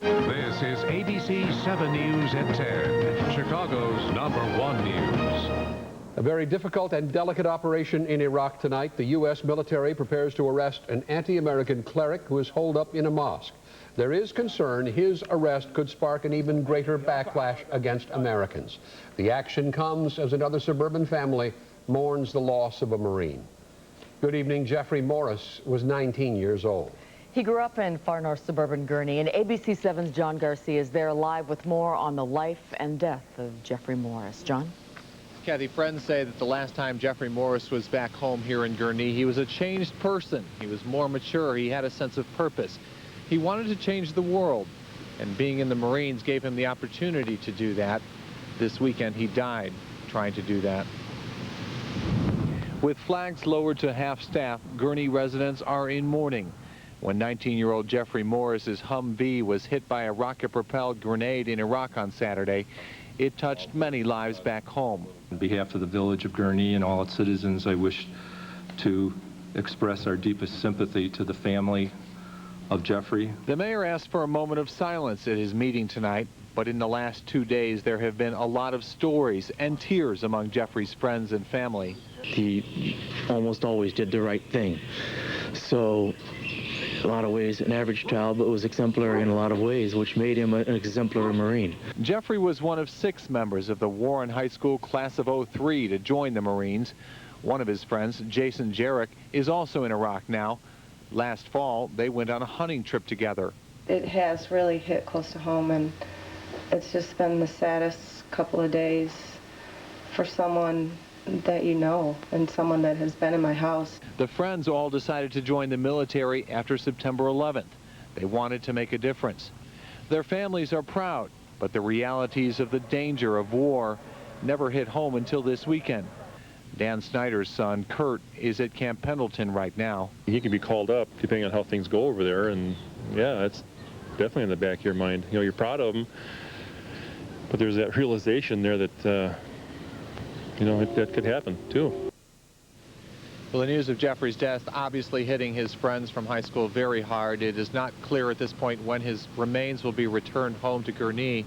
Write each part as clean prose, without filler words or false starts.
This is ABC 7 News at 10, Chicago's #1 news. A very difficult and delicate operation in Iraq tonight. The U.S. military prepares to arrest an anti-American cleric who is holed up in a mosque. There is concern his arrest could spark an even greater backlash against Americans. The action comes as another suburban family mourns the loss of a Marine. Good evening. Jeffrey Morris was 19 years old. He grew up in far north suburban Gurnee, and ABC 7's John Garcia is there live with more on the life and death of Jeffrey Morris. John? Kathy, friends say that the last time Jeffrey Morris was back home here in Gurnee, he was a changed person. He was more mature. He had a sense of purpose. He wanted to change the world, and being in the Marines gave him the opportunity to do that. This weekend, he died trying to do that. With flags lowered to half-staff, Gurnee residents are in mourning. When 19-year-old Jeffrey Morris's Humvee was hit by a rocket-propelled grenade in Iraq on Saturday, it touched many lives back home. On behalf of the village of Gurnee and all its citizens, I wish to express our deepest sympathy to the family of Jeffrey. The mayor asked for a moment of silence at his meeting tonight, but in the last 2 days there have been a lot of stories and tears among Jeffrey's friends and family. He almost always did the right thing. So, in a lot of ways, an average child, but was exemplary in a lot of ways, which made him an exemplary Marine. Jeffrey was one of 6 members of the Warren High School class of '03 to join the Marines. One of his friends, Jason Jarek, is also in Iraq now. Last fall, they went on a hunting trip together. It has really hit close to home, and it's just been the saddest couple of days for someone that you know and someone that has been in my house. The friends all decided to join the military after September 11th. They wanted to make a difference. Their families are proud, but the realities of the danger of war never hit home until this weekend. Dan Snyder's son, Kurt, is at Camp Pendleton right now. He can be called up depending on how things go over there, and yeah, it's definitely in the back of your mind. You know, you're proud of him, but there's that realization there that you know, that could happen too. Well, the news of Jeffrey's death obviously hitting his friends from high school very hard. It is not clear at this point when his remains will be returned home to Gurnee.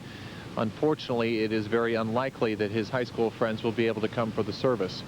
Unfortunately, it is very unlikely that his high school friends will be able to come for the service.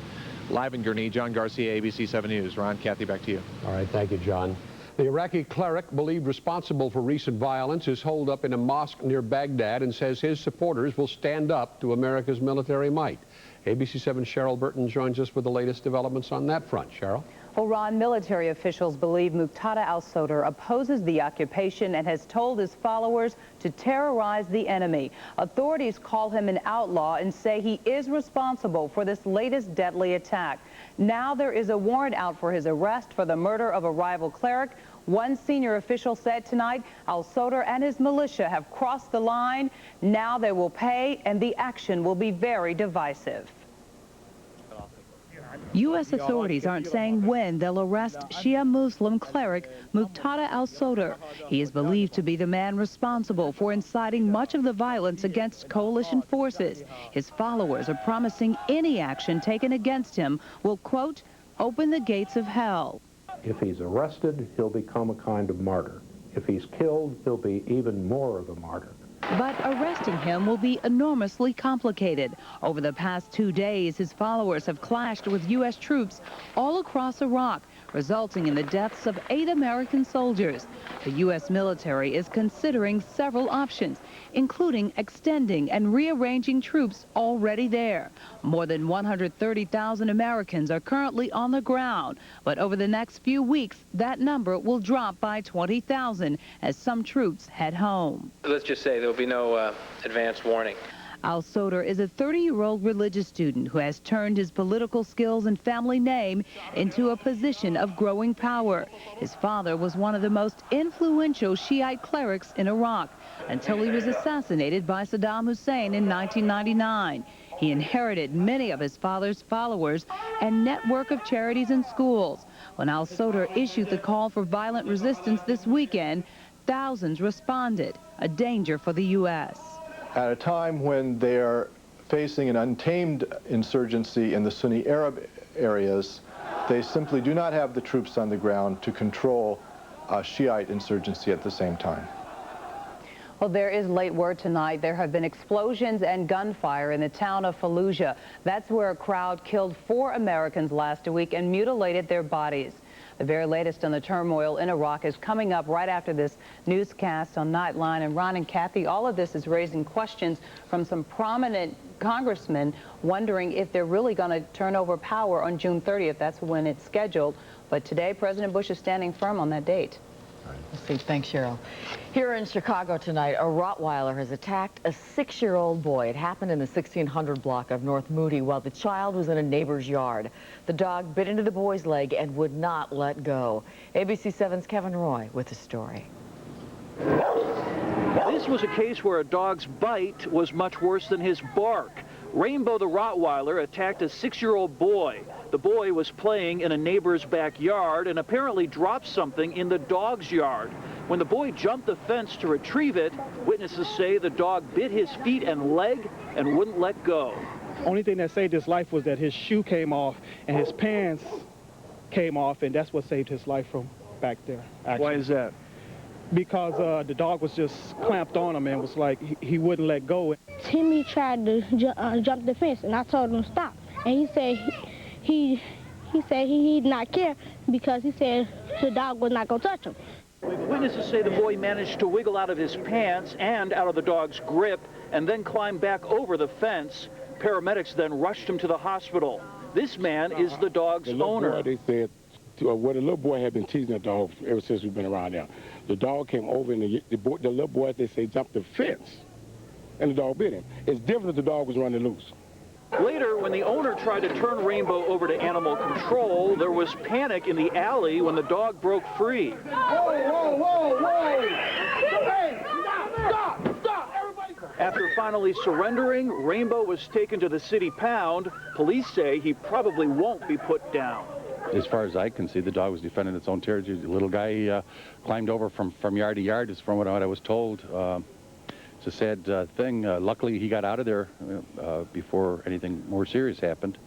Live in Gurnee, John Garcia, ABC 7 News. Ron, Kathy, back to you. All right, thank you, John. The Iraqi cleric believed responsible for recent violence is holed up in a mosque near Baghdad and says his supporters will stand up to America's military might. ABC 7's Cheryl Burton joins us with the latest developments on that front. Cheryl? Well, Ron, military officials believe Muqtada al-Sadr opposes the occupation and has told his followers to terrorize the enemy. Authorities call him an outlaw and say he is responsible for this latest deadly attack. Now there is a warrant out for his arrest for the murder of a rival cleric. One senior official said tonight al-Sadr and his militia have crossed the line. Now they will pay, and the action will be very divisive. U.S. authorities aren't saying when they'll arrest Shia Muslim cleric Muqtada al-Sadr. He is believed to be the man responsible for inciting much of the violence against coalition forces. His followers are promising any action taken against him will, quote, open the gates of hell. If he's arrested, he'll become a kind of martyr. If he's killed, he'll be even more of a martyr. But arresting him will be enormously complicated. Over the past 2 days, his followers have clashed with U.S. troops all across Iraq, resulting in the deaths of 8 American soldiers. The U.S. military is considering several options, including extending and rearranging troops already there. More than 130,000 Americans are currently on the ground, but over the next few weeks, that number will drop by 20,000 as some troops head home. Let's just say there'll be no advance warning. Al-Sadr is a 30-year-old religious student who has turned his political skills and family name into a position of growing power. His father was one of the most influential Shiite clerics in Iraq until he was assassinated by Saddam Hussein in 1999. He inherited many of his father's followers and network of charities and schools. When al-Sadr issued the call for violent resistance this weekend, thousands responded, a danger for the U.S. At a time when they are facing an untamed insurgency in the Sunni Arab areas, they simply do not have the troops on the ground to control a Shiite insurgency at the same time. Well, there is late word tonight. There have been explosions and gunfire in the town of Fallujah. That's where a crowd killed 4 Americans last week and mutilated their bodies. The very latest on the turmoil in Iraq is coming up right after this newscast on Nightline. And Ron and Kathy, all of this is raising questions from some prominent congressmen wondering if they're really going to turn over power on June 30th. That's when it's scheduled. But today, President Bush is standing firm on that date. Let's see. Thanks, Cheryl. Here in Chicago tonight, a Rottweiler has attacked a 6-year-old boy. It happened in the 1600 block of North Moody while the child was in a neighbor's yard. The dog bit into the boy's leg and would not let go. ABC 7's Kevin Roy with the story. This was a case where a dog's bite was much worse than his bark. Rainbow the Rottweiler attacked a 6-year-old boy. The boy was playing in a neighbor's backyard and apparently dropped something in the dog's yard. When the boy jumped the fence to retrieve it, witnesses say the dog bit his feet and leg and wouldn't let go. Only thing that saved his life was that his shoe came off and his pants came off, and that's what saved his life from back there, actually. Why is that? Because the dog was just clamped on him and was like, he wouldn't let go. Timmy tried to jump the fence, and I told him stop. And he said he did not care because he said the dog was not going to touch him. Witnesses say the boy managed to wiggle out of his pants and out of the dog's grip and then climb back over the fence. Paramedics then rushed him to the hospital. This man is the dog's owner. They said, well, the little boy had been teasing the dog ever since we've been around there. The dog came over, and the little boy, they say, jumped the fence, and the dog bit him. It's different if the dog was running loose. Later, when the owner tried to turn Rainbow over to animal control, there was panic in the alley when the dog broke free. Whoa, whoa, whoa, whoa! Hey, stop, everybody! After finally surrendering, Rainbow was taken to the city pound. Police say he probably won't be put down. As far as I can see, the dog was defending its own territory. The little guy climbed over from yard to yard, is from what I was told. It's a sad thing. Luckily, he got out of there before anything more serious happened.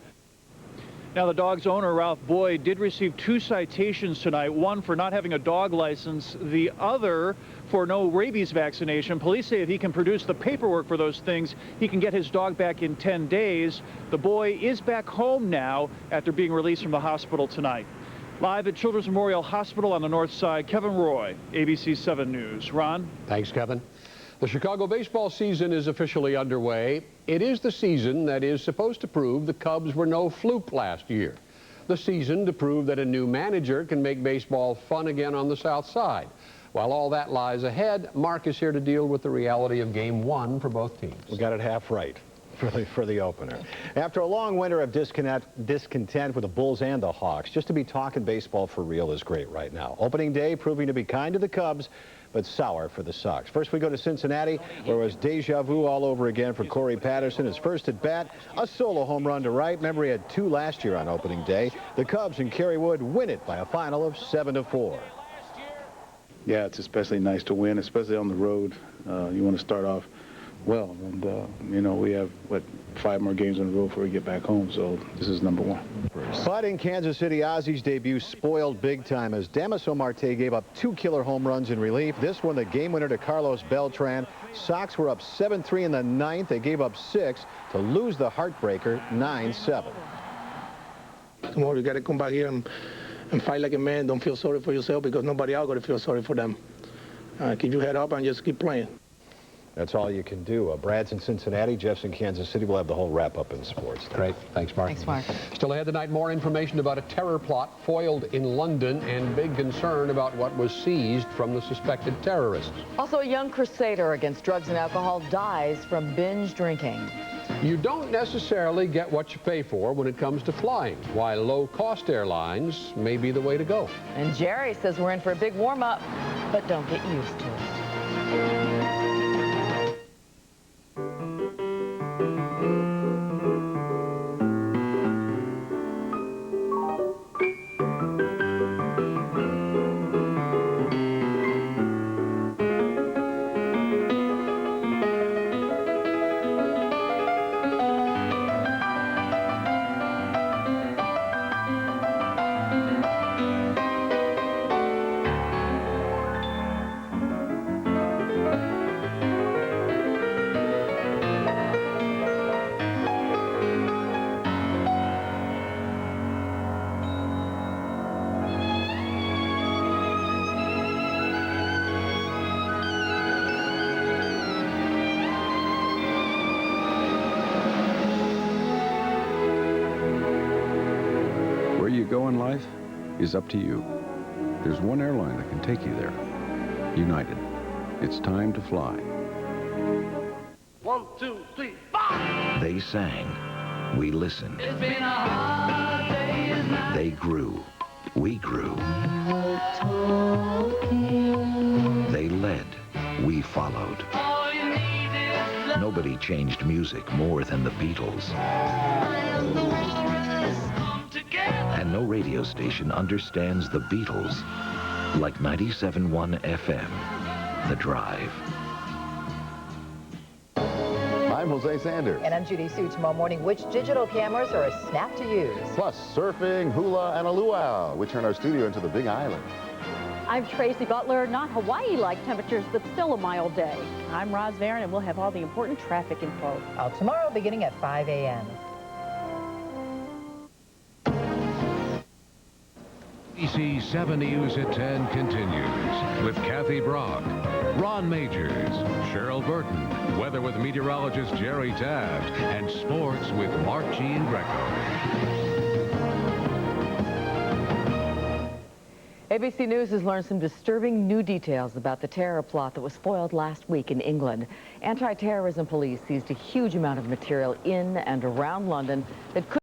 Now, the dog's owner, Ralph Boyd, did receive 2 citations tonight, one for not having a dog license, the other for no rabies vaccination. Police say if he can produce the paperwork for those things, he can get his dog back in 10 days. The boy is back home now after being released from the hospital tonight. Live at Children's Memorial Hospital on the north side, Kevin Roy, ABC 7 News. Ron? Thanks, Kevin. The Chicago baseball season is officially underway. It is the season that is supposed to prove the Cubs were no fluke last year. The season to prove that a new manager can make baseball fun again on the South Side. While all that lies ahead, Mark is here to deal with the reality of Game 1 for both teams. We got it half right for the opener. After a long winter of discontent with the Bulls and the Hawks, just to be talking baseball for real is great right now. Opening day proving to be kind to the Cubs, but sour for the Sox. First we go to Cincinnati, where it was deja vu all over again for Corey Patterson. His first at bat, a solo home run to right. Remember, he had 2 last year on opening day. The Cubs and Kerry Wood win it by a final of 7-4. Yeah, it's especially nice to win, especially on the road. You want to start off well, and you know, we have 5 more games in a row before we get back home, so this is number 1. But in Kansas City, Ozzy's debut spoiled big time as Damaso Marte gave up 2 killer home runs in relief. This one, the game winner to Carlos Beltran. Sox were up 7-3 in the 9th. They gave up 6 to lose the heartbreaker 9-7. Tomorrow you got to come back here and fight like a man. Don't feel sorry for yourself because nobody else going to feel sorry for them. Keep your head up and just keep playing. That's all you can do. Brad's in Cincinnati, Jeff's in Kansas City. We'll have the whole wrap-up in sports. Great. Thanks, Mark. Thanks, Mark. Still ahead tonight, more information about a terror plot foiled in London and big concern about what was seized from the suspected terrorists. Also, a young crusader against drugs and alcohol dies from binge drinking. You don't necessarily get what you pay for when it comes to flying, why low-cost airlines may be the way to go. And Jerry says we're in for a big warm-up, but don't get used to it. go in life is up to you. There's one airline that can take you there. United. It's time to fly. 1, 2, 3, 4. They sang. We listened. It's been a hard day's night. They grew. We grew. They led. We followed. All you need is love. Nobody changed music more than the Beatles. And no radio station understands the Beatles like 97.1 FM, The Drive. I'm Jose Sander. And I'm Judy Sue. Tomorrow morning, which digital cameras are a snap to use? Plus, surfing, hula, and a luau. We turn our studio into the Big Island. I'm Tracy Butler. Not Hawaii-like temperatures, but still a mild day. I'm Roz Varon, and we'll have all the important traffic info. Tomorrow, beginning at 5 a.m. ABC 7 News at 10 continues with Kathy Brock, Ron Majors, Cheryl Burton, weather with meteorologist Jerry Taft, and sports with Mark Greco. ABC News has learned some disturbing new details about the terror plot that was foiled last week in England. Anti-terrorism police seized a huge amount of material in and around London that could